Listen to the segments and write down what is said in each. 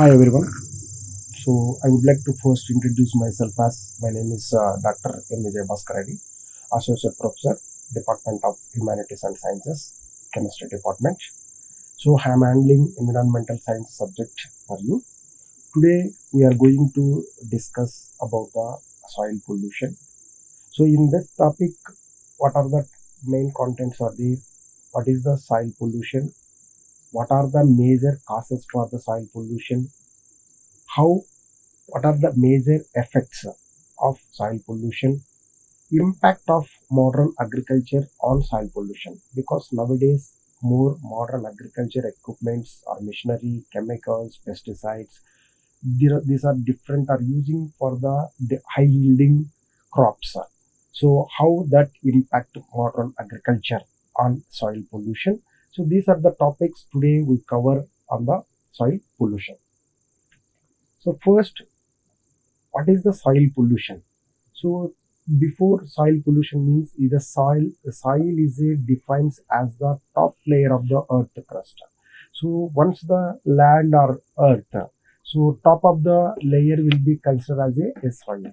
Hi everyone. So I would like to first introduce myself as my name is Dr. Vijay Bhaskar Reddy, Associate Professor, Department of Humanities and Sciences, Chemistry Department. So I am handling environmental science subject for you. Today we are going to discuss about the soil pollution. So in this topic, what are the main contents are there? What is the soil pollution? What are the major causes for the soil pollution? How What are the major effects of soil pollution? Impact of modern agriculture on soil pollution, because nowadays more modern agriculture equipments or machinery, chemicals, pesticides, these are different are using for the high yielding crops. So how that impact modern agriculture on soil pollution? So these are the topics today we cover on the soil pollution. So first, what is the soil pollution? So before, soil pollution means is the soil is a defines as the top layer of the earth crust. So once the land or earth, so top of the layer will be considered as a soil.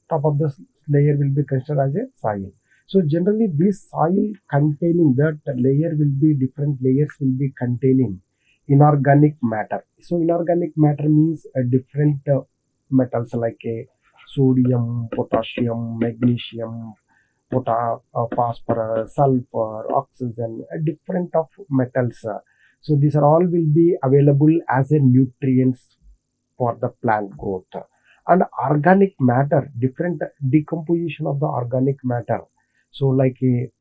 Top of the layer will be considered as a soil. So generally this soil containing that layer will be different layers will be containing inorganic matter. So inorganic matter means a different metals like a sodium, potassium, magnesium, phosphorus, sulfur, oxygen, a different of metals. So these are all will be available as a nutrients for the plant growth. And organic matter, different decomposition of the organic matter. So like a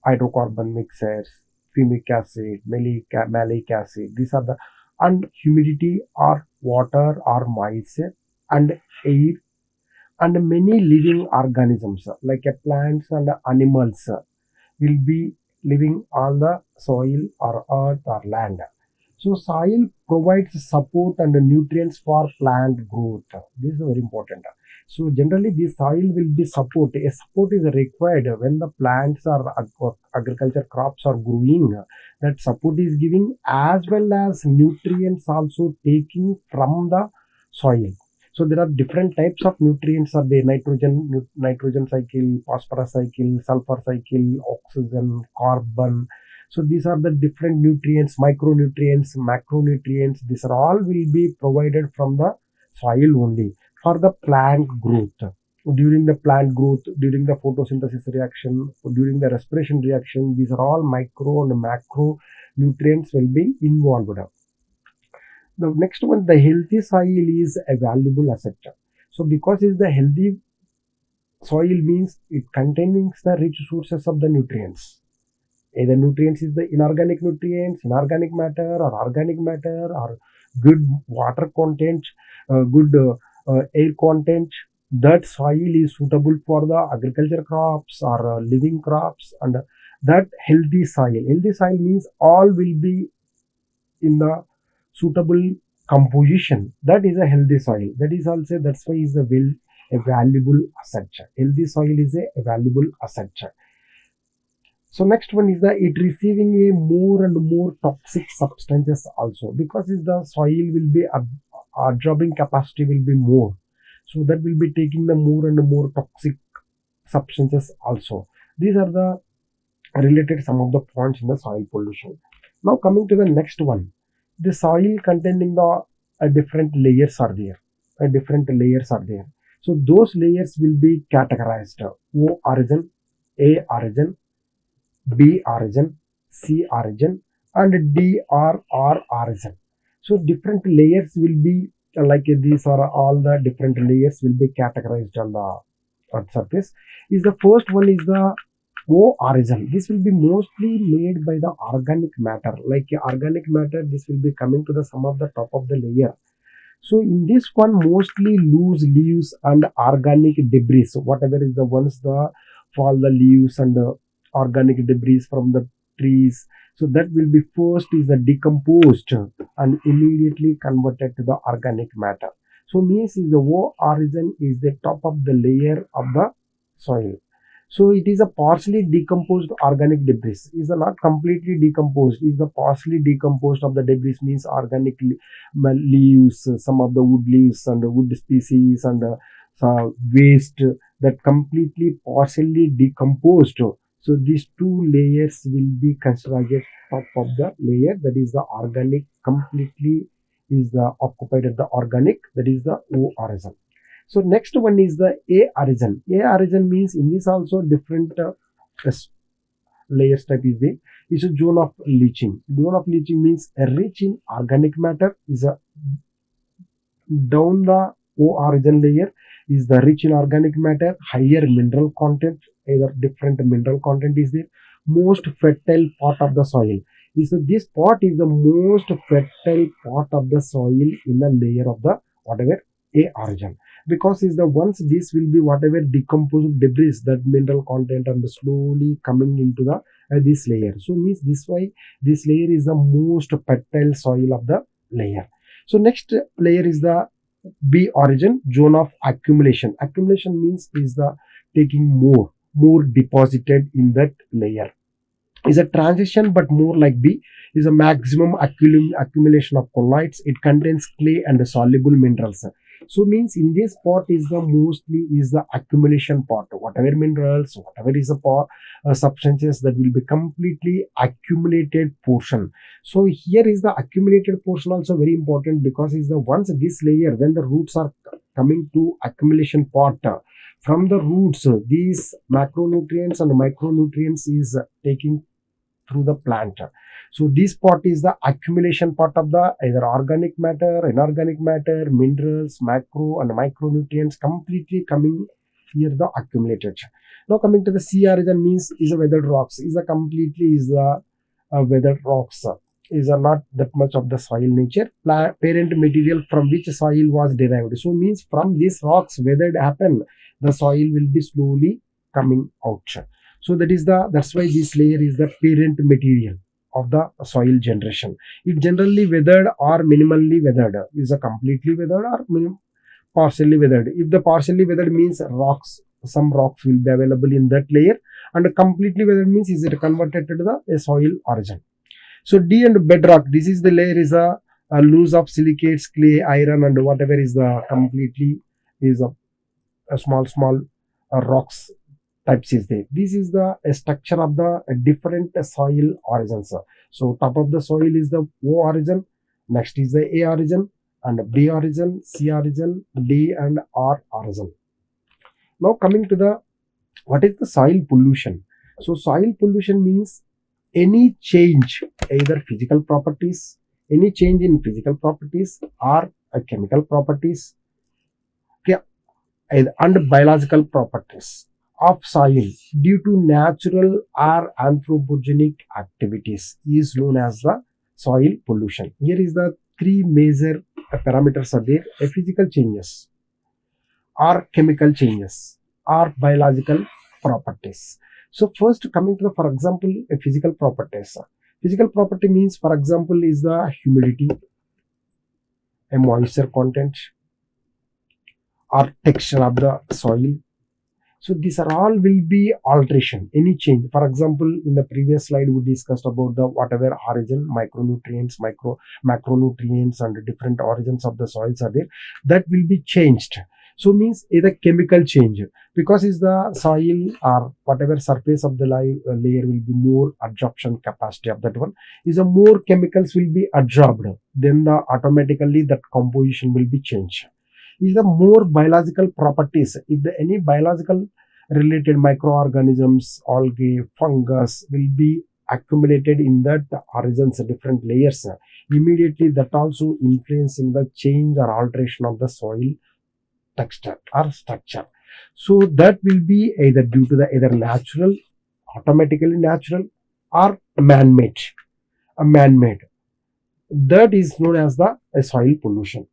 hydrocarbon mixers, fumic acid, malic acid, these are the, and humidity or water or moisture and air, and many living organisms like plants and animals will be living on the soil or earth or land. So soil provides support and nutrients for plant growth. This is very important. So generally this soil will be support. A support is required when the plants or agriculture crops are growing. That support is giving as well as nutrients also taking from the soil. So there are different types of nutrients are there: nitrogen cycle, phosphorus cycle, sulfur cycle, oxygen, carbon. So these are the different nutrients, micronutrients, macronutrients. These are all will be provided from the soil only for the plant growth. During the plant growth, during the photosynthesis reaction, during the respiration reaction, these are all micro and macro nutrients will be involved. The next one, the healthy soil is a valuable asset. So because is the healthy soil means it contains the rich sources of the nutrients. Either nutrients is the inorganic nutrients, inorganic matter or organic matter, or good water content, good air content. That soil is suitable for the agriculture crops or living crops, and that healthy soil. Healthy soil means all will be in the suitable composition. That is a healthy soil. That is also, that's why is a valuable asset. Healthy soil is a valuable asset. So next one is the it receiving a more and more toxic substances also, because is the soil will be absorbing capacity will be more. So that will be taking the more and more toxic substances also. These are the related some of the points in the soil pollution. Now coming to the next one, the soil containing the different layers are there. Different layers are there. So those layers will be categorized: O origin, A origin, B origin, C origin, and D or R origin. So different layers will be like these are all the different layers will be categorized on the earth surface. Is the first one is the O origin. This will be mostly made by the organic matter. Like organic matter, this will be coming to the some of the top of the layer. So in this one, mostly loose leaves and organic debris. So whatever is the ones the fall the leaves and the organic debris from the trees. So that will be first is the decomposed and immediately converted to the organic matter. So means is the O origin is the top of the layer of the soil. So it is a partially decomposed organic debris. Is a not completely decomposed. Is the partially decomposed of the debris means organic leaves, some of the wood leaves and the wood species and waste that completely partially decomposed. So these two layers will be considered as top of the layer, that is the organic completely is the occupied at the organic, that is the O origin. So next one is the A origin. A origin means in this also different layers type is there. Is a zone of leaching. Zone of leaching means a rich in organic matter is a down the O origin layer is the rich in organic matter, higher mineral content, either different mineral content is there, most fertile part of the soil. Is this part is the most fertile part of the soil in the layer of the whatever A origin, because is the once this will be whatever decomposed debris that mineral content and slowly coming into the this layer. So means this why this layer is the most fertile soil of the layer. So next layer is the B origin, zone of accumulation. Accumulation means is the taking more deposited in that layer. Is a transition but more like B, is a maximum accumulation of colloids. It contains clay and soluble minerals. So means in this part is the mostly is the accumulation part, whatever minerals, whatever is the part, substances that will be completely accumulated portion. So here is the accumulated portion also very important, because is the once this layer when the roots are coming to accumulation part, from the roots these macronutrients and micronutrients is taking through the plant. So this part is the accumulation part of the either organic matter, inorganic matter, minerals, macro and micronutrients completely coming here the accumulated. Now coming to the C origin means is a weathered rocks, is a completely is a weathered rocks, is a not that much of the soil nature, parent material from which soil was derived. So means from these rocks weathered happen, the soil will be slowly coming out. So that's why this layer is the parent material of the soil generation. It generally weathered or minimally weathered, is a completely weathered or partially weathered. If the partially weathered means rocks, some rocks will be available in that layer, and completely weathered means is it converted to the soil origin. So D and bedrock, this is the layer is a loose of silicates, clay, iron and whatever is the completely is a small rocks types is there. This is the structure of the different soil origins. So top of the soil is the O origin, next is the A origin and B origin, C origin, D and R origin. Now coming to the what is the soil pollution. So soil pollution means any change, either physical properties, any change in physical properties or chemical properties, okay, and biological properties of soil due to natural or anthropogenic activities is known as the soil pollution. Here is the three major parameters are there: physical changes or chemical changes or biological properties. So first coming to the, for example, physical properties. Physical property means, for example, is the humidity, a moisture content or texture of the soil. So these are all will be alteration, any change. For example, in the previous slide we discussed about the whatever origin, micronutrients, macronutrients and different origins of the soils are there, that will be changed. So means either chemical change, because is the soil or whatever surface of the layer will be more absorption capacity of that one, is a more chemicals will be absorbed, then the automatically that composition will be changed. Is the more biological properties, if the any biological related microorganisms, algae, fungus will be accumulated in that origins, different layers, immediately that also influencing the change or alteration of the soil texture or structure. So that will be either due to the either natural, automatically natural, or man-made. A man-made, that is known as the soil pollution.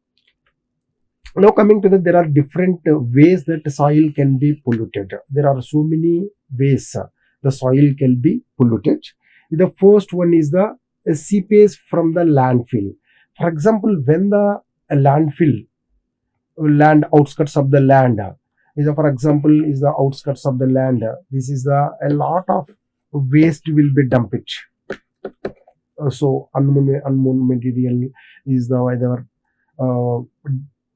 Now coming to that, there are different ways that soil can be polluted. There are so many ways the soil can be polluted. The first one is the seepage from the landfill. For example, when the landfill, land outskirts of the land, Is for example is the outskirts of the land. This is the a lot of waste will be dumped. So unknown material is the either uh,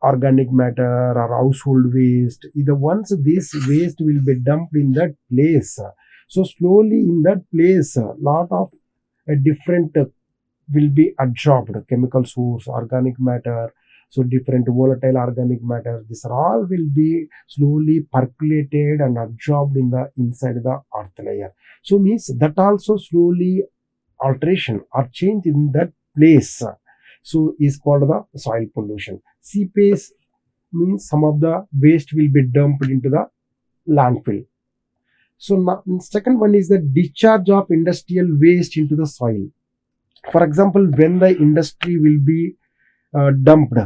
organic matter or household waste. Either once this waste will be dumped in that place, so slowly in that place, a lot of different will be absorbed. Chemical source, organic matter, so different volatile organic matter. This all will be slowly percolated and absorbed in the inside the earth layer. So means that also slowly alteration or change in that place. So is called the soil pollution. Seepage means some of the waste will be dumped into the landfill. So now, second one is the discharge of industrial waste into the soil. For example, when the industry will be dumped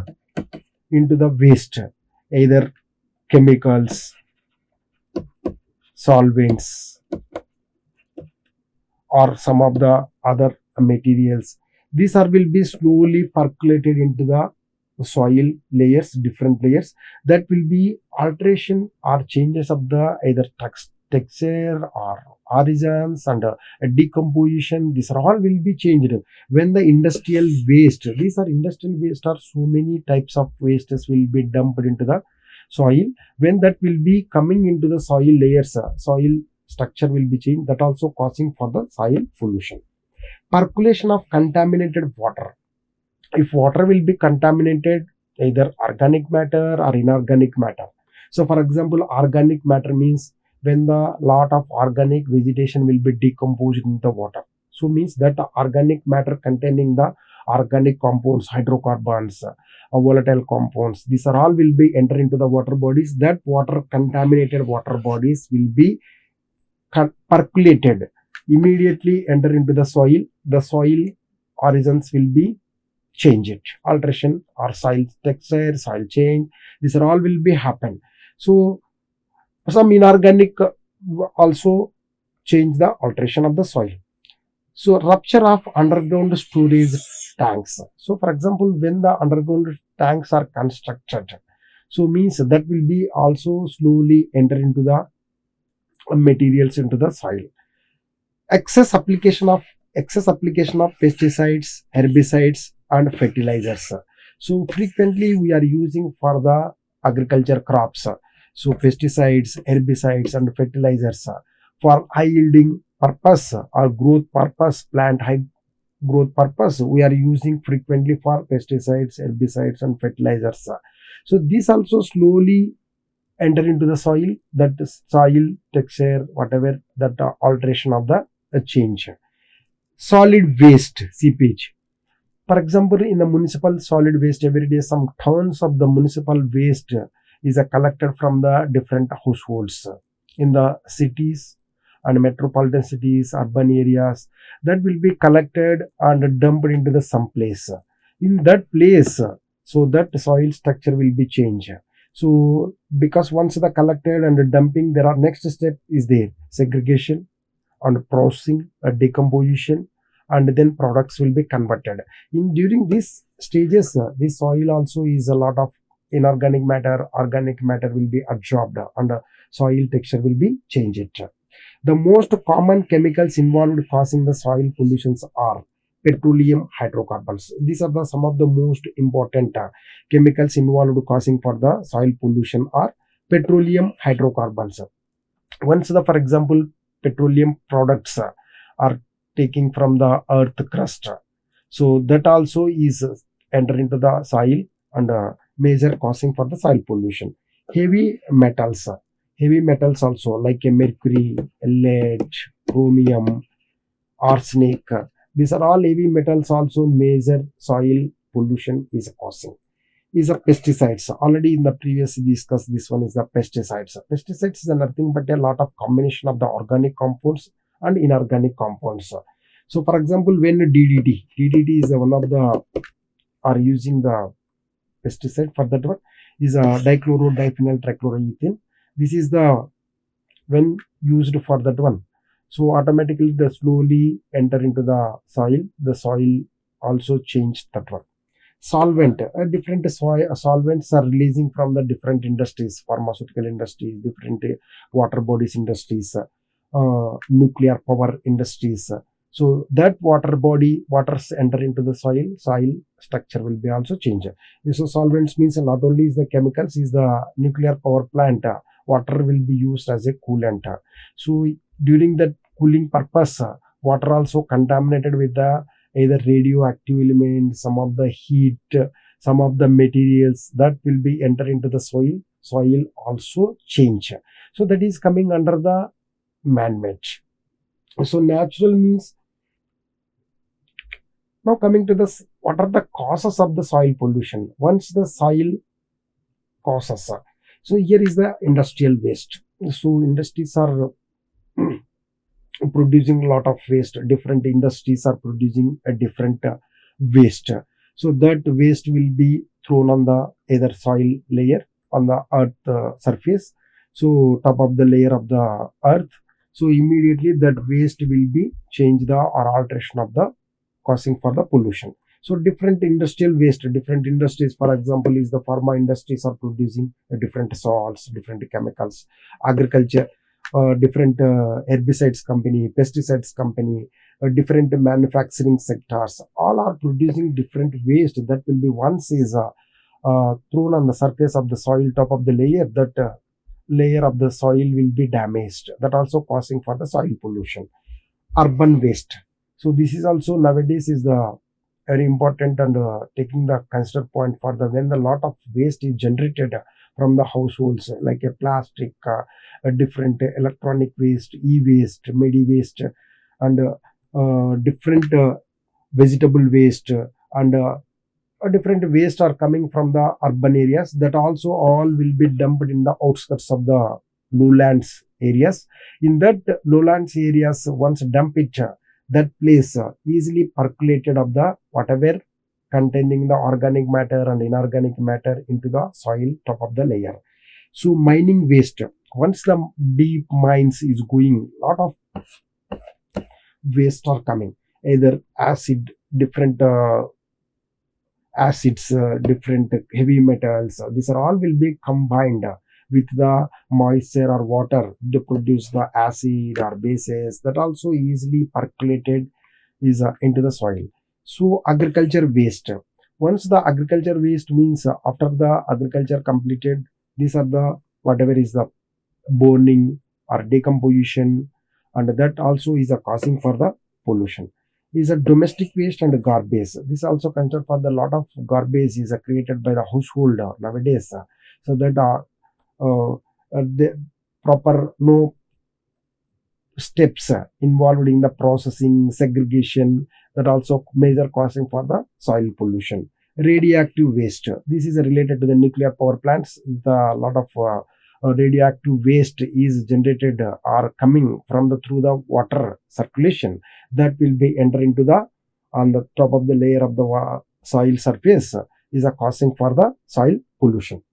into the waste, either chemicals, solvents, or some of the other materials, these are will be slowly percolated into the soil layers, different layers. That will be alteration or changes of the either texture or origins and decomposition. These are all will be changed when the industrial waste. These are industrial waste are so many types of wastes will be dumped into the soil. When that will be coming into the soil layers, soil structure will be changed. That also causing for the soil pollution. Percolation of contaminated water. If water will be contaminated, either organic matter or inorganic matter. So for example, organic matter means when the lot of organic vegetation will be decomposed in the water. So means that organic matter containing the organic compounds, hydrocarbons, volatile compounds, these are all will be enter into the water bodies. That water, contaminated water bodies will be percolated, immediately enter into the soil. The soil origins will be changed, alteration or soil texture, soil change. These are all will be happen. So some inorganic also change the alteration of the soil. So rupture of underground storage tanks. So for example, when the underground tanks are constructed, so means that will be also slowly enter into the materials into the soil. Excess application of pesticides, herbicides, and fertilizers. So frequently we are using for the agriculture crops. So pesticides, herbicides, and fertilizers for high yielding purpose or growth purpose, plant high growth purpose. We are using frequently for pesticides, herbicides, and fertilizers. So this also slowly enter into the soil. That soil texture, whatever that alteration of the change. Solid waste, seepage. For example, in the municipal solid waste, every day some tons of the municipal waste is collected from the different households in the cities and metropolitan cities, urban areas. That will be collected and dumped into the some place. In that place, so that soil structure will be changed. So because once the collected and dumping, there are next step is there segregation and processing, decomposition, and then products will be converted. In during these stages, this soil also is a lot of inorganic matter, organic matter will be absorbed, and soil texture will be changed. The most common chemicals involved causing the soil pollutions are petroleum, hydrocarbons. These are the some of the most important chemicals involved causing for the soil pollution are petroleum, hydrocarbons. Once the, for example, petroleum products are taking from the earth crust, so that also is enter into the soil and major causing for the soil pollution. Heavy metals, also like a mercury, lead, chromium, arsenic. These are all heavy metals also major soil pollution is causing. Is a pesticides. Already in the previous discussed, this one is the pesticides. Pesticides is nothing but a lot of combination of the organic compounds and inorganic compounds. So for example, when DDT is one of the are using the pesticide for that one is a dichloro-diphenyl trichloroethane. This is the when used for that one. So automatically the slowly enter into the soil. The soil also changed that one. Solvent, different solvents are releasing from the different industries, pharmaceutical industries, different water bodies industries, nuclear power industries. So that water body, waters enter into the soil structure will be also changed. So solvents means not only is the chemicals, is the nuclear power plant, water will be used as a coolant. So during that cooling purpose, water also contaminated with the either radioactive elements, some of the heat, some of the materials that will be enter into the soil also change. So that is coming under the man-made. So natural means, now coming to this, what are the causes of the soil pollution? Once the soil causes, so here is the industrial waste. So industries are producing a lot of waste. Different industries are producing a different waste. So that waste will be thrown on the either soil layer on the earth surface, so top of the layer of the earth. So immediately that waste will be changed the or alteration of the causing for the pollution. So different industrial waste, different industries, for example, is the pharma industries are producing different salts, different chemicals, agriculture, different herbicides company, pesticides company, different manufacturing sectors, all are producing different waste that will be once is thrown on the surface of the soil, top of the layer, that layer of the soil will be damaged. That also causing for the soil pollution. Urban waste. So this is also nowadays is the very important and taking the consider point for the when the lot of waste is generated from the households, like a plastic, a different electronic waste, e-waste, medi-waste, and different vegetable waste, and different waste are coming from the urban areas, that also all will be dumped in the outskirts of the lowlands areas. In that lowlands areas, once dump it, that place easily percolated of the whatever containing the organic matter and inorganic matter into the soil top of the layer. So mining waste, once the deep mines is going, lot of waste are coming, either acid, different acids, different heavy metals. These are all will be combined with the moisture or water to produce the acid or bases, that also easily percolated is into the soil. So agriculture waste. Once the agriculture waste means after the agriculture completed, these are the whatever is the burning or decomposition, and that also is a causing for the pollution. Is a domestic waste and garbage. This also considered for the lot of garbage is created by the household nowadays. So that the proper no steps involved in the processing, segregation, that also major causing for the soil pollution. Radioactive waste. This is related to the nuclear power plants. The lot of radioactive waste is generated or coming from the through the water circulation, that will be enter into the on the top of the layer of the soil surface, is a causing for the soil pollution.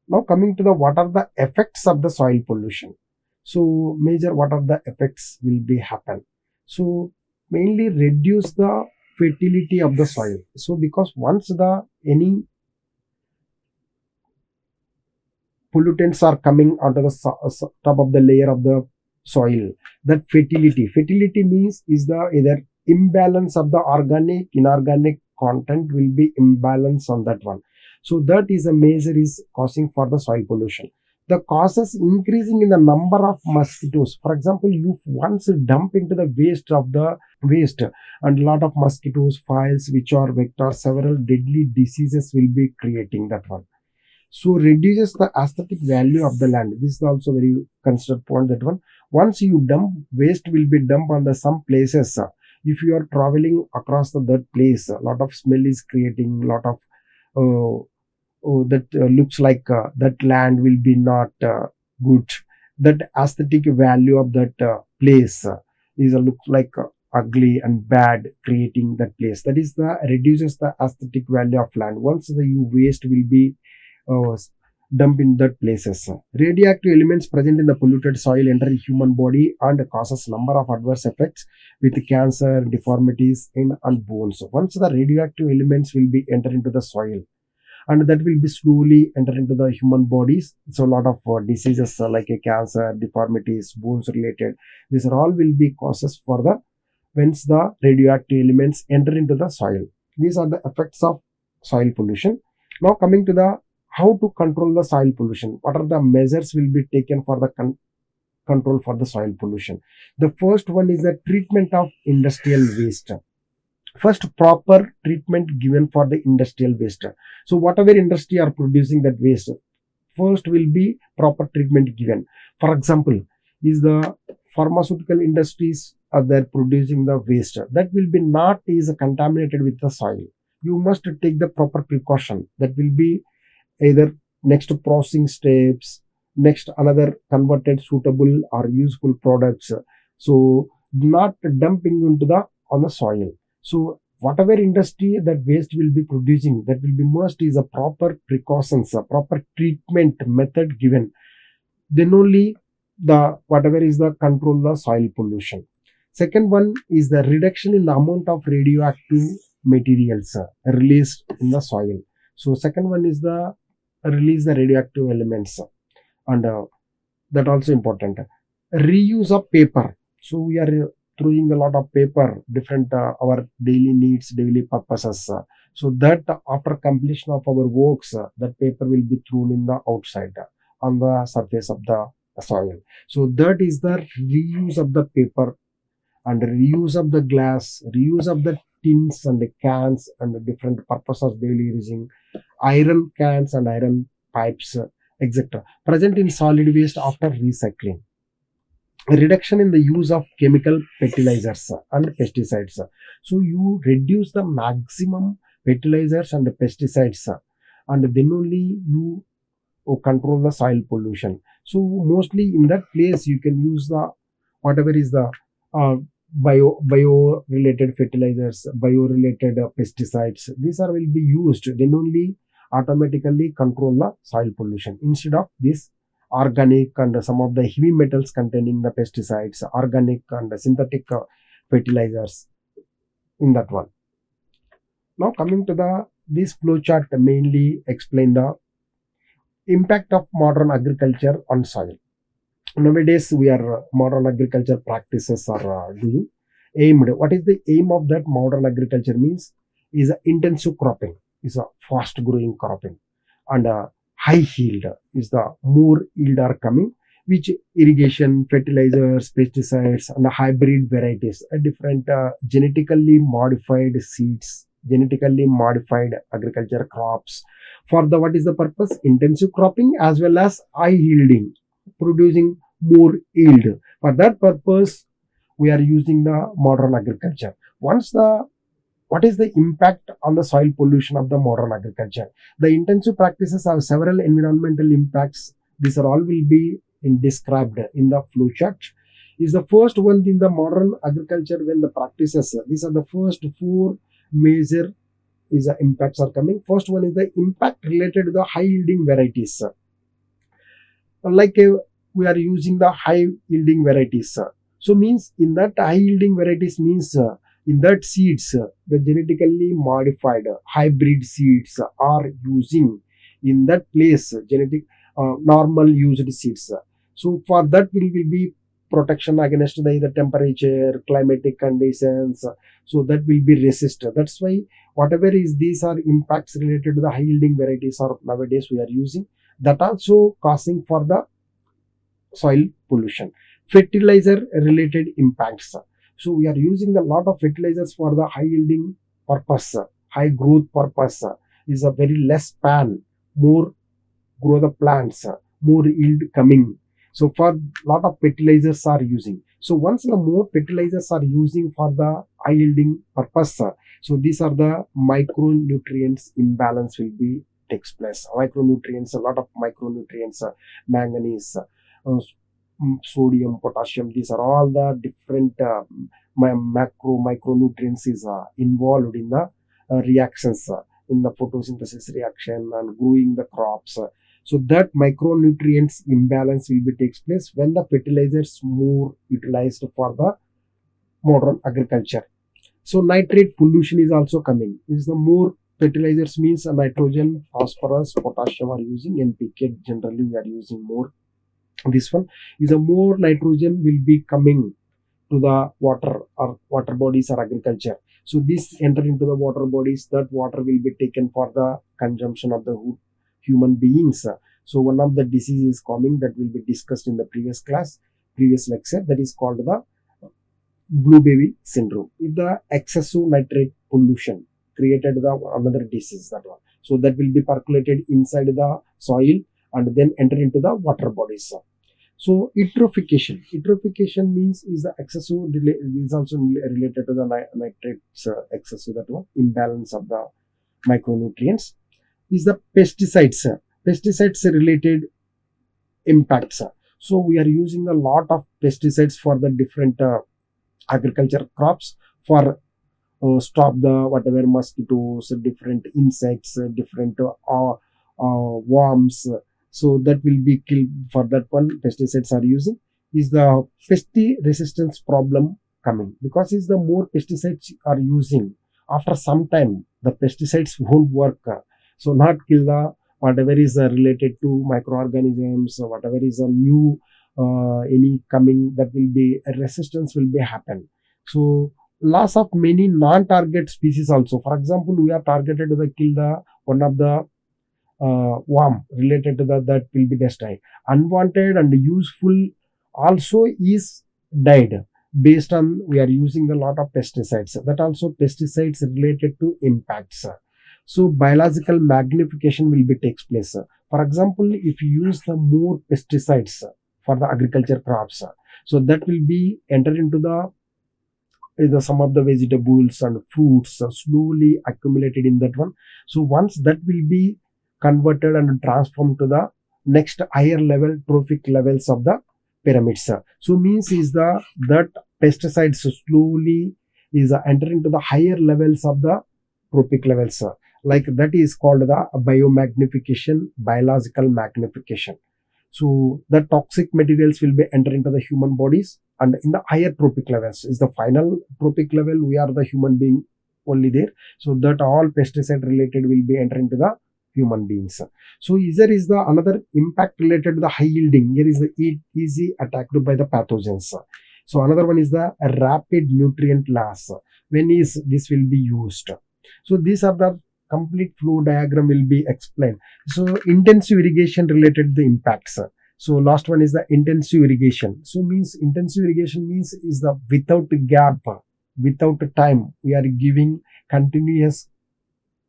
Now coming to the what are the effects of the soil pollution. So major what are the effects will be happen. So mainly reduce the fertility of the soil. So because once the any pollutants are coming onto the top of the layer of the soil, that fertility means is the either imbalance of the organic inorganic content will be imbalance on that one. So that is a major is causing for the soil pollution. The causes increasing in the number of mosquitoes. For example, you once dump into the waste and lot of mosquitoes, files which are vectors, several deadly diseases will be creating that one. So reduces the aesthetic value of the land. This is also very considered point, that one. Once you dump, waste will be dumped on the some places. If you are traveling across that place, a lot of smell is creating, lot of that looks like that land will be not good. That aesthetic value of that place is looks like ugly and bad, creating that place. That is the reduces the aesthetic value of land. Once the you waste will be uh, dump in that places. Radioactive elements present in the polluted soil enter human body and causes number of adverse effects with cancer, deformities in and bones. Once the radioactive elements will be enter into the soil, and that will be slowly enter into the human bodies. So a lot of diseases like cancer, deformities, bones related, these are all will be causes for the once the radioactive elements enter into the soil. These are the effects of soil pollution. Now coming to the how to control the soil pollution. What are the measures will be taken for the control for the soil pollution? The first one is the treatment of industrial waste. First, proper treatment given for the industrial waste. So whatever industry are producing that waste, first will be proper treatment given. For example, is the pharmaceutical industries are there producing the waste, that will be not is contaminated with the soil. You must take the proper precaution. That will be either next processing steps, next another converted suitable or useful products. So not dumping into the on the soil. So whatever industry that waste will be producing, that will be must is a proper precautions, a proper treatment method given. Then only the whatever is the control the soil pollution. Second one is the reduction in the amount of radioactive materials released in the soil. So second one is the release the radioactive elements, and that also important. Reuse of paper. So we are throwing a lot of paper, different our daily needs, daily purposes. So that after completion of our works, that paper will be thrown in the outside on the surface of the soil. So that is the reuse of the paper and reuse of the glass, reuse of the tins and the cans and the different purposes daily using, iron cans and iron pipes, etc. Present in solid waste after recycling. Reduction in the use of chemical fertilizers and pesticides. So you reduce the maximum fertilizers and pesticides, and then only you control the soil pollution. So mostly in that place you can use the whatever is the bio related fertilizers, bio related pesticides. These are will be used. Then only automatically control the soil pollution instead of this organic and some of the heavy metals containing the pesticides, organic and synthetic fertilizers in that one. Now coming to the this flowchart mainly explain the impact of modern agriculture on soil. Nowadays we are modern agriculture practices are doing aimed. What is the aim of that modern agriculture means is intensive cropping, is a fast growing cropping, and high yield is the more yield are coming, which irrigation, fertilizers, pesticides and hybrid varieties, different genetically modified seeds, genetically modified agriculture crops for the what is the purpose intensive cropping as well as high yielding, producing more yield. For that purpose we are using the modern agriculture. Once the what is the impact on the soil pollution of the modern agriculture? The intensive practices have several environmental impacts. These are all will be described in the flowchart. Is the first one in the modern agriculture when the practices. These are the first four major is the impacts are coming. First one is the impact related to the high yielding varieties. Like we are using the high yielding varieties. So means in that high yielding varieties means in that seeds, the genetically modified hybrid seeds are using in that place genetic normal used seeds. So for that will be protection against the temperature, climatic conditions. So that will be resist. That's why whatever is these are impacts related to the high yielding varieties are nowadays we are using. That also causing for the soil pollution. Fertilizer related impacts. So we are using a lot of fertilizers for the high yielding purpose, high growth purpose. Is a very less span, more grow the plants, more yield coming. So for lot of fertilizers are using. So once the more fertilizers are using for the high yielding purpose, so these are the micronutrients imbalance will be takes place. Micronutrients, a lot of micronutrients, manganese, sodium, potassium, these are all the different micronutrients is involved in the reactions in the photosynthesis reaction and growing the crops. So that micronutrients imbalance will be takes place when the fertilizers more utilized for the modern agriculture. So nitrate pollution is also coming. Is the more fertilizers means nitrogen, phosphorus, potassium are using. NPK generally we are using more. This one is a more nitrogen will be coming to the water or water bodies or agriculture. So this enter into the water bodies. That water will be taken for the consumption of the human beings. So one of the diseases is coming that will be discussed in the previous lecture, that is called the blue baby syndrome. If the excessive nitrate pollution created the another disease, that one. So that will be percolated inside the soil and then enter into the water bodies. So eutrophication means is the excessive is also related to the nitrates excessive, that one imbalance of the micronutrients. Is the pesticides related impacts. So we are using a lot of pesticides for the different agriculture crops for stop the whatever mosquitoes, different insects, different worms. So that will be killed. For that one, pesticides are using. Is the pesti resistance problem coming? Because is the more pesticides are using, after some time the pesticides won't work. So not kill the whatever is related to microorganisms, whatever is a new any coming, that will be a resistance will be happen. So loss of many non-target species also. For example, we are targeted to the kill the one of the worm related to that will be destroyed. Unwanted and useful also is died based on we are using a lot of pesticides. That also pesticides related to impacts. So biological magnification will be takes place. For example, if you use the more pesticides for the agriculture crops, so that will be enter into the some of the vegetables and fruits slowly accumulated in that one. So once that will be converted and transformed to the next higher level trophic levels of the pyramids. So means is the that pesticides slowly is entering to the higher levels of the trophic levels. Like that is called the biomagnification, biological magnification. So the toxic materials will be entering into the human bodies, and in the higher trophic levels is the final trophic level. We are the human being only there. So that all pesticide related will be entering into the human beings. So there is the another impact related to the high yielding. Here is the easy attacked by the pathogens. So another one is the rapid nutrient loss. When is this will be used? So these are the complete flow diagram will be explained. So intensive irrigation related the impacts. So last one is the intensive irrigation. So means intensive irrigation means is the without gap, without time we are giving continuous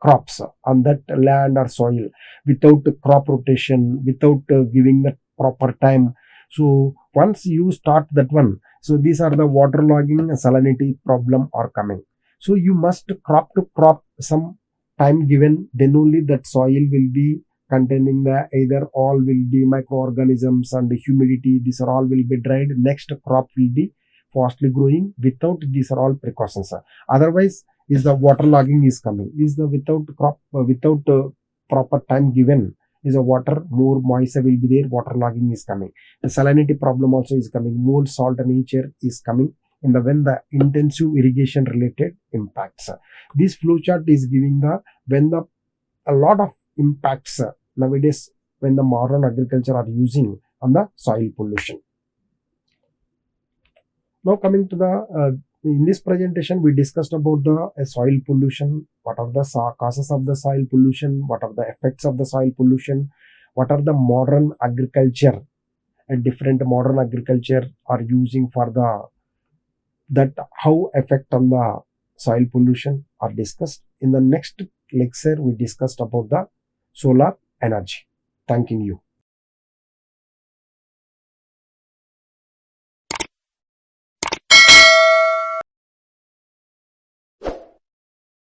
crops on that land or soil without crop rotation, without giving the proper time. So once you start that one, so these are the waterlogging and salinity problem are coming. So you must crop to crop some time given, then only that soil will be containing the either all will be microorganisms and humidity. These are all will be dried. Next crop will be fastly growing without these are all precautions. Otherwise, is the waterlogging is coming. Is the without crop without proper time given, is a water more moisture will be there. Waterlogging is coming. The salinity problem also is coming. More salt nature is coming in the when the intensive irrigation related impacts. This flowchart is giving the when the a lot of impacts nowadays when the modern agriculture are using on the soil pollution. Now coming to the in this presentation we discussed about the soil pollution, what are the causes of the soil pollution, what are the effects of the soil pollution, what are the modern agriculture and different modern agriculture are using for the that how effect on the soil pollution are discussed. In the next lecture we discussed about the solar energy. Thanking you.